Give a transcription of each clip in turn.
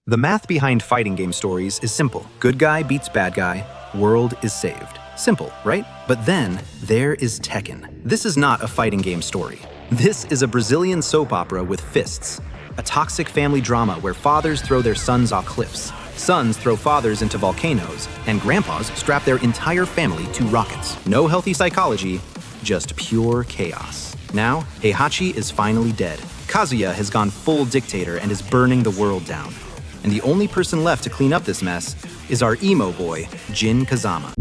The math behind fighting game stories is simple. Good guy beats bad guy, world is saved. Simple, right? But then, there is Tekken. This is not a fighting game story. This is a Brazilian soap opera with fists. A toxic family drama where fathers throw their sons off cliffs, sons throw fathers into volcanoes, and grandpas strap their entire family to rockets. No healthy psychology, just pure chaos. Now, Heihachi is finally dead. Kazuya has gone full dictator and is burning the world down. And the only person left to clean up this mess is our emo boy, Jin Kazama.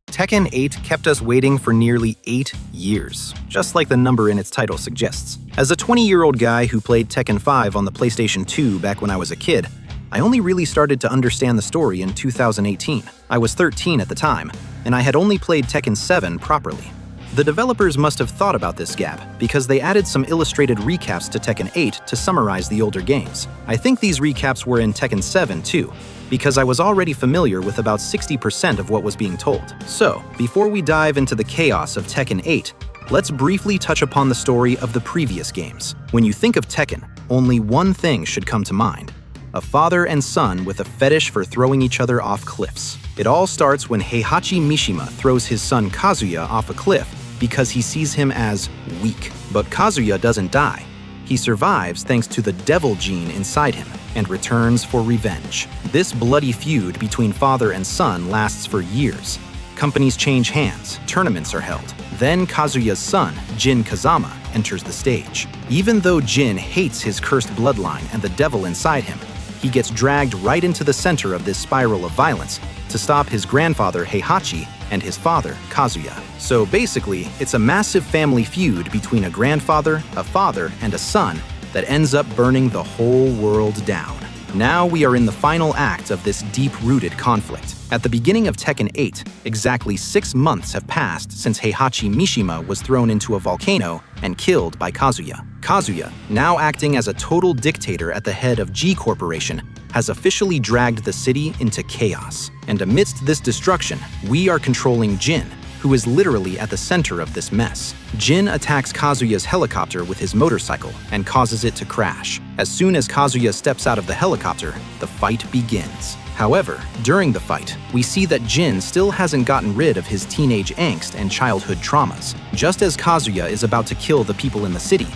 Tekken 8 kept us waiting for nearly 8 years, just like the number in its title suggests. As a 20-year-old guy who played Tekken 5 on the PlayStation 2 back when I was a kid, I only really started to understand the story in 2018. I was 13 at the time, and I had only played Tekken 7 properly. The developers must have thought about this gap because they added some illustrated recaps to Tekken 8 to summarize the older games. I think these recaps were in Tekken 7 too, because I was already familiar with about 60% of what was being told. So, before we dive into the chaos of Tekken 8, let's briefly touch upon the story of the previous games. When you think of Tekken, only one thing should come to mind: a father and son with a fetish for throwing each other off cliffs. It all starts when Heihachi Mishima throws his son Kazuya off a cliff because he sees him as weak. But Kazuya doesn't die. He survives thanks to the devil gene inside him and returns for revenge. This bloody feud between father and son lasts for years. Companies change hands, tournaments are held. Then Kazuya's son, Jin Kazama, enters the stage. Even though Jin hates his cursed bloodline and the devil inside him, he gets dragged right into the center of this spiral of violence to stop his grandfather Heihachi and his father Kazuya. So basically, it's a massive family feud between a grandfather, a father, and a son that ends up burning the whole world down. Now we are in the final act of this deep-rooted conflict. At the beginning of Tekken 8, exactly 6 months have passed since Heihachi Mishima was thrown into a volcano and killed by Kazuya. Kazuya, now acting as a total dictator at the head of G Corporation, has officially dragged the city into chaos. And amidst this destruction, we are controlling Jin, who is literally at the center of this mess. Jin attacks Kazuya's helicopter with his motorcycle and causes it to crash. As soon as Kazuya steps out of the helicopter, the fight begins. However, during the fight, we see that Jin still hasn't gotten rid of his teenage angst and childhood traumas. Just as Kazuya is about to kill the people in the city,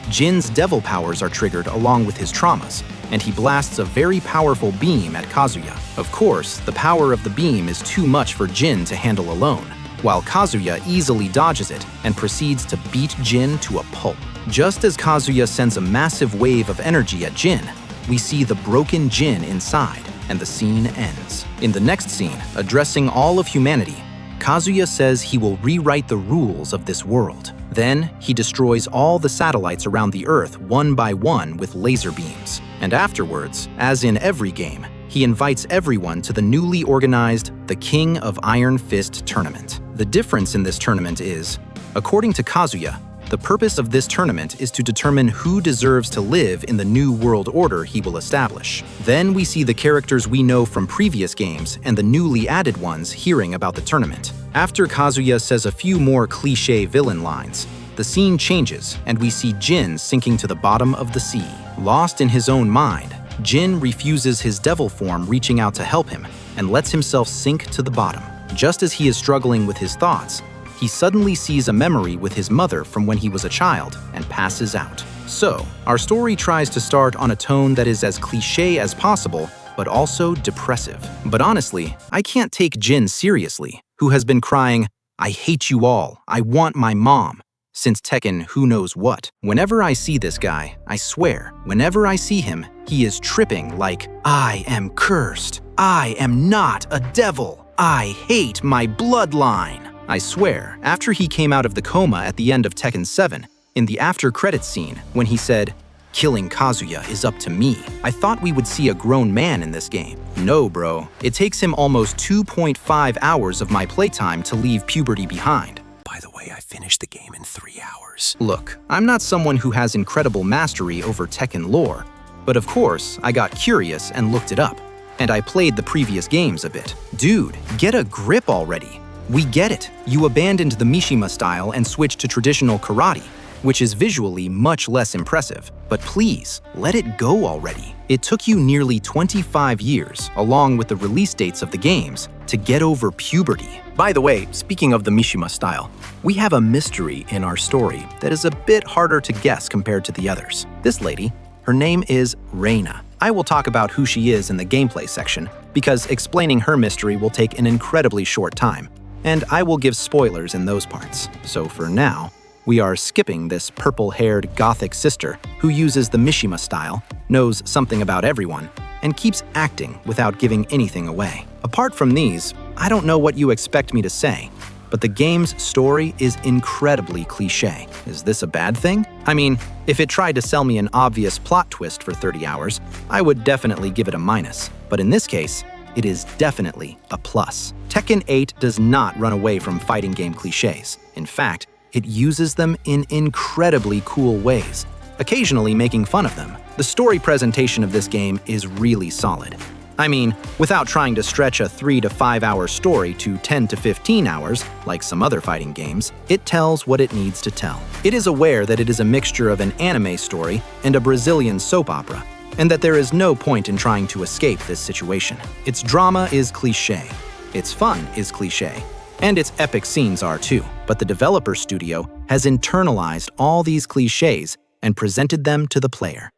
Jin's devil powers are triggered along with his traumas, and he blasts a very powerful beam at Kazuya. Of course, the power of the beam is too much for Jin to handle alone, while Kazuya easily dodges it and proceeds to beat Jin to a pulp. Just as Kazuya sends a massive wave of energy at Jin, we see the broken Jin inside, and the scene ends. In the next scene, addressing all of humanity, Kazuya says he will rewrite the rules of this world. Then, he destroys all the satellites around the Earth one by one with laser beams. And afterwards, as in every game, he invites everyone to the newly organized The King of Iron Fist tournament. The difference in this tournament is, according to Kazuya, the purpose of this tournament is to determine who deserves to live in the new world order he will establish. Then we see the characters we know from previous games and the newly added ones hearing about the tournament. After Kazuya says a few more cliché villain lines, the scene changes and we see Jin sinking to the bottom of the sea. Lost in his own mind, Jin refuses his devil form reaching out to help him and lets himself sink to the bottom. Just as he is struggling with his thoughts, he suddenly sees a memory with his mother from when he was a child and passes out. So, our story tries to start on a tone that is as cliché as possible, but also depressive. But honestly, I can't take Jin seriously, who has been crying, "I hate you all, I want my mom," since Tekken who knows what. Whenever I see this guy, I swear, whenever I see him, he is tripping like, "I am cursed, I am not a devil, I hate my bloodline." I swear, after he came out of the coma at the end of Tekken 7, in the after-credits scene, when he said, "Killing Kazuya is up to me," I thought we would see a grown man in this game. No, bro. It takes him almost 2.5 hours of my playtime to leave puberty behind. By the way, I finished the game in 3 hours. Look, I'm not someone who has incredible mastery over Tekken lore, but of course, I got curious and looked it up, and I played the previous games a bit. Dude, get a grip already. We get it. You abandoned the Mishima style and switched to traditional karate. which is visually much less impressive. But please, let it go already. It took you nearly 25 years, along with the release dates of the games, to get over puberty. By the way, speaking of the Mishima style, we have a mystery in our story that is a bit harder to guess compared to the others. This lady, her name is Reina. I will talk about who she is in the gameplay section, because explaining her mystery will take an incredibly short time, and I will give spoilers in those parts. So for now, we are skipping this purple-haired gothic sister who uses the Mishima style, knows something about everyone, and keeps acting without giving anything away. Apart from these, I don't know what you expect me to say, but the game's story is incredibly cliché. Is this a bad thing? I mean, if it tried to sell me an obvious plot twist for 30 hours, I would definitely give it a minus. But in this case, it is definitely a plus. Tekken 8 does not run away from fighting game clichés. In fact, it uses them in incredibly cool ways, occasionally making fun of them. The story presentation of this game is really solid. I mean, without trying to stretch a 3 to 5 hour story to 10 to 15 hours, like some other fighting games, it tells what it needs to tell. It is aware that it is a mixture of an anime story and a Brazilian soap opera, and that there is no point in trying to escape this situation. Its drama is cliché, its fun is cliché, and its epic scenes are too. But the developer studio has internalized all these clichés and presented them to the player.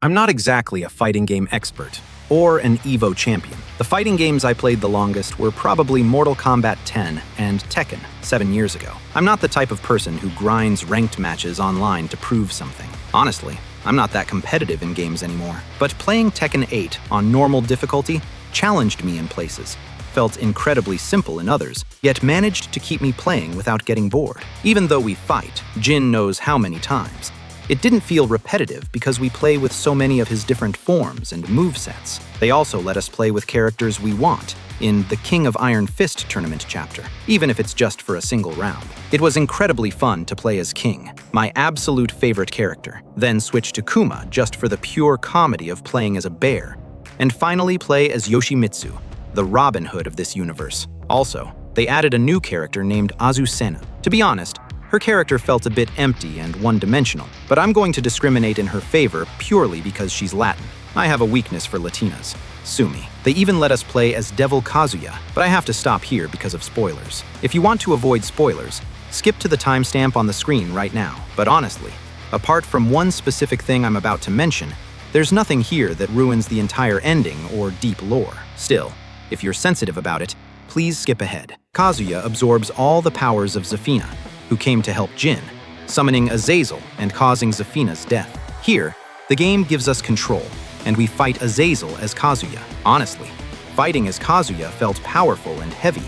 I'm not exactly a fighting game expert or an Evo champion. The fighting games I played the longest were probably Mortal Kombat 10 and Tekken 7 years ago. I'm not the type of person who grinds ranked matches online to prove something. Honestly, I'm not that competitive in games anymore. But playing Tekken 8 on normal difficulty challenged me in places, felt incredibly simple in others, yet managed to keep me playing without getting bored. Even though we fight, Jin knows how many times. It didn't feel repetitive because we play with so many of his different forms and movesets. They also let us play with characters we want in the King of Iron Fist tournament chapter, even if it's just for a single round. It was incredibly fun to play as King, my absolute favorite character, then switch to Kuma just for the pure comedy of playing as a bear, and finally play as Yoshimitsu, the Robin Hood of this universe. Also, they added a new character named Azucena. To be honest, her character felt a bit empty and one-dimensional, but I'm going to discriminate in her favor purely because she's Latin. I have a weakness for Latinas. Sue me. They even let us play as Devil Kazuya, but I have to stop here because of spoilers. If you want to avoid spoilers, skip to the timestamp on the screen right now. But honestly, apart from one specific thing I'm about to mention, there's nothing here that ruins the entire ending or deep lore. Still, if you're sensitive about it, please skip ahead. Kazuya absorbs all the powers of Zafina, who came to help Jin, summoning Azazel and causing Zafina's death. Here, the game gives us control, and we fight Azazel as Kazuya. Honestly, fighting as Kazuya felt powerful and heavy,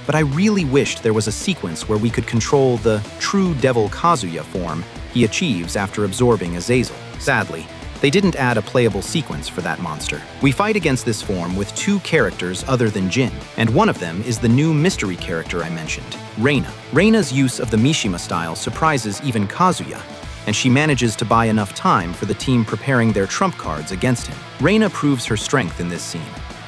but I really wished there was a sequence where we could control the true Devil Kazuya form he achieves after absorbing Azazel. Sadly, they didn't add a playable sequence for that monster. We fight against this form with two characters other than Jin, and one of them is the new mystery character I mentioned, Reina. Reina's use of the Mishima style surprises even Kazuya, and she manages to buy enough time for the team preparing their trump cards against him. Reina proves her strength in this scene,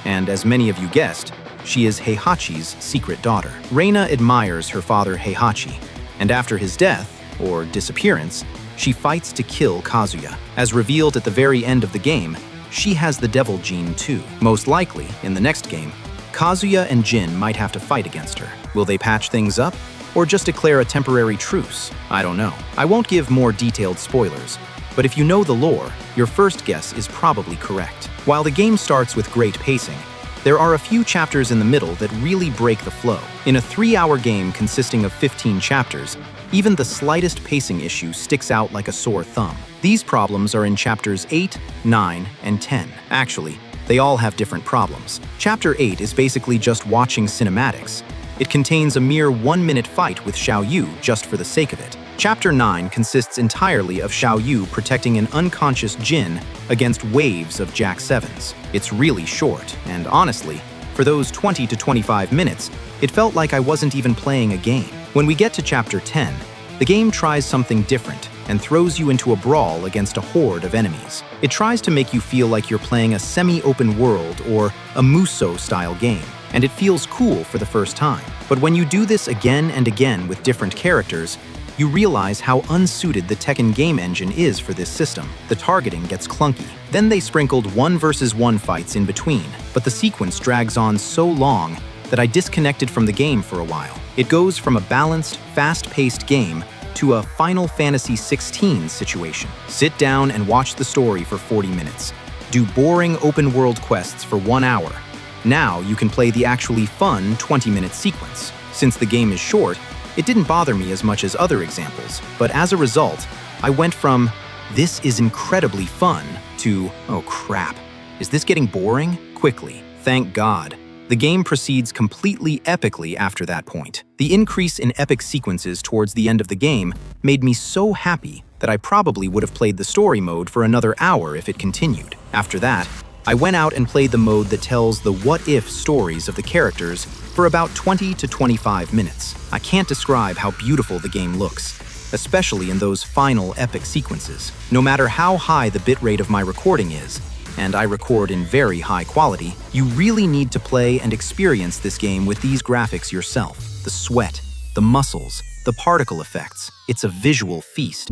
and as many of you guessed, she is Heihachi's secret daughter. Reina admires her father Heihachi, and after his death, or disappearance, she fights to kill Kazuya. As revealed at the very end of the game, she has the devil gene too. Most likely, in the next game, Kazuya and Jin might have to fight against her. Will they patch things up? Or just declare a temporary truce? I don't know. I won't give more detailed spoilers, but if you know the lore, your first guess is probably correct. While the game starts with great pacing, there are a few chapters in the middle that really break the flow. In a 3-hour game consisting of 15 chapters, even the slightest pacing issue sticks out like a sore thumb. These problems are in chapters 8, 9, and 10. Actually, they all have different problems. Chapter 8 is basically just watching cinematics. It contains a mere 1-minute fight with Xiao Yu just for the sake of it. Chapter 9 consists entirely of Xiao Yu protecting an unconscious Jin against waves of Jack 7s. It's really short, and honestly, for those 20 to 25 minutes, it felt like I wasn't even playing a game. When we get to Chapter 10, the game tries something different and throws you into a brawl against a horde of enemies. It tries to make you feel like you're playing a semi-open world or a Musou-style game, and it feels cool for the first time. But when you do this again and again with different characters, you realize how unsuited the Tekken game engine is for this system. The targeting gets clunky. Then they sprinkled 1v1 fights in between, but the sequence drags on so long that I disconnected from the game for a while. It goes from a balanced, fast-paced game to a Final Fantasy XVI situation. Sit down and watch the story for 40 minutes. Do boring open-world quests for 1 hour. Now you can play the actually fun 20-minute sequence. Since the game is short, it didn't bother me as much as other examples, but as a result, I went from, "This is incredibly fun," to, "Oh crap, is this getting boring?" quickly. Thank God. The game proceeds completely epically after that point. The increase in epic sequences towards the end of the game made me so happy that I probably would have played the story mode for another hour if it continued. After that, I went out and played the mode that tells the what-if stories of the characters for about 20 to 25 minutes. I can't describe how beautiful the game looks, especially in those final epic sequences. No matter how high the bitrate of my recording is, and I record in very high quality, you really need to play and experience this game with these graphics yourself. The sweat, the muscles, the particle effects. It's a visual feast.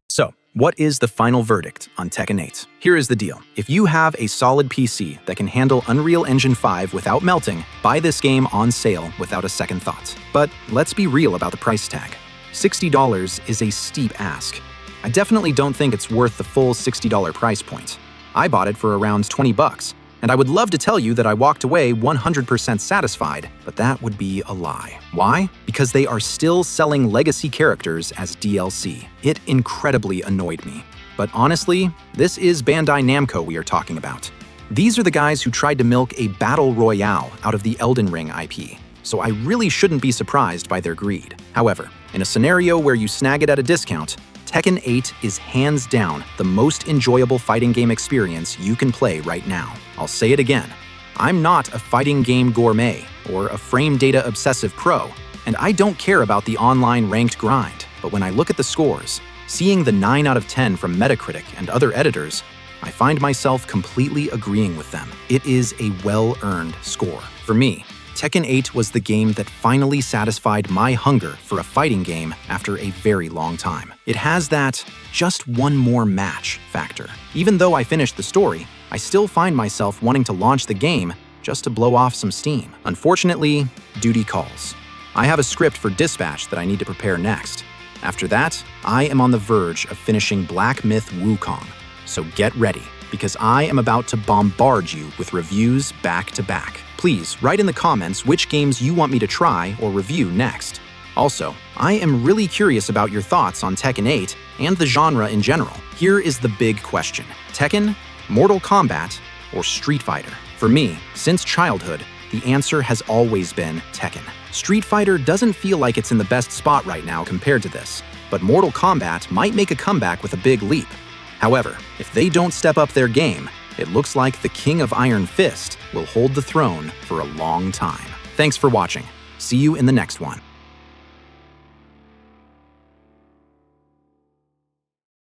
So, what is the final verdict on Tekken 8? Here is the deal. If you have a solid PC that can handle Unreal Engine 5 without melting, buy this game on sale without a second thought. But let's be real about the price tag. $60 is a steep ask. I definitely don't think it's worth the full $60 price point. I bought it for around 20 bucks, and I would love to tell you that I walked away 100% satisfied, but that would be a lie. Why? Because they are still selling legacy characters as DLC. It incredibly annoyed me. But honestly, this is Bandai Namco we are talking about. These are the guys who tried to milk a battle royale out of the Elden Ring IP, so I really shouldn't be surprised by their greed. However, in a scenario where you snag it at a discount, Tekken 8 is hands down the most enjoyable fighting game experience you can play right now. I'll say it again. I'm not a fighting game gourmet or a frame data obsessive pro, and I don't care about the online ranked grind. But when I look at the scores, seeing the 9 out of 10 from Metacritic and other editors, I find myself completely agreeing with them. It is a well-earned score. For me, Tekken 8 was the game that finally satisfied my hunger for a fighting game after a very long time. It has that just one more match factor. Even though I finished the story, I still find myself wanting to launch the game just to blow off some steam. Unfortunately, duty calls. I have a script for dispatch that I need to prepare next. After that, I am on the verge of finishing Black Myth Wukong. So get ready, because I am about to bombard you with reviews back to back. Please write in the comments which games you want me to try or review next. Also, I am really curious about your thoughts on Tekken 8 and the genre in general. Here is the big question: Tekken, Mortal Kombat, or Street Fighter? For me, since childhood, the answer has always been Tekken. Street Fighter doesn't feel like it's in the best spot right now compared to this, but Mortal Kombat might make a comeback with a big leap. However, if they don't step up their game, it looks like the King of Iron Fist will hold the throne for a long time. Thanks for watching. See you in the next one.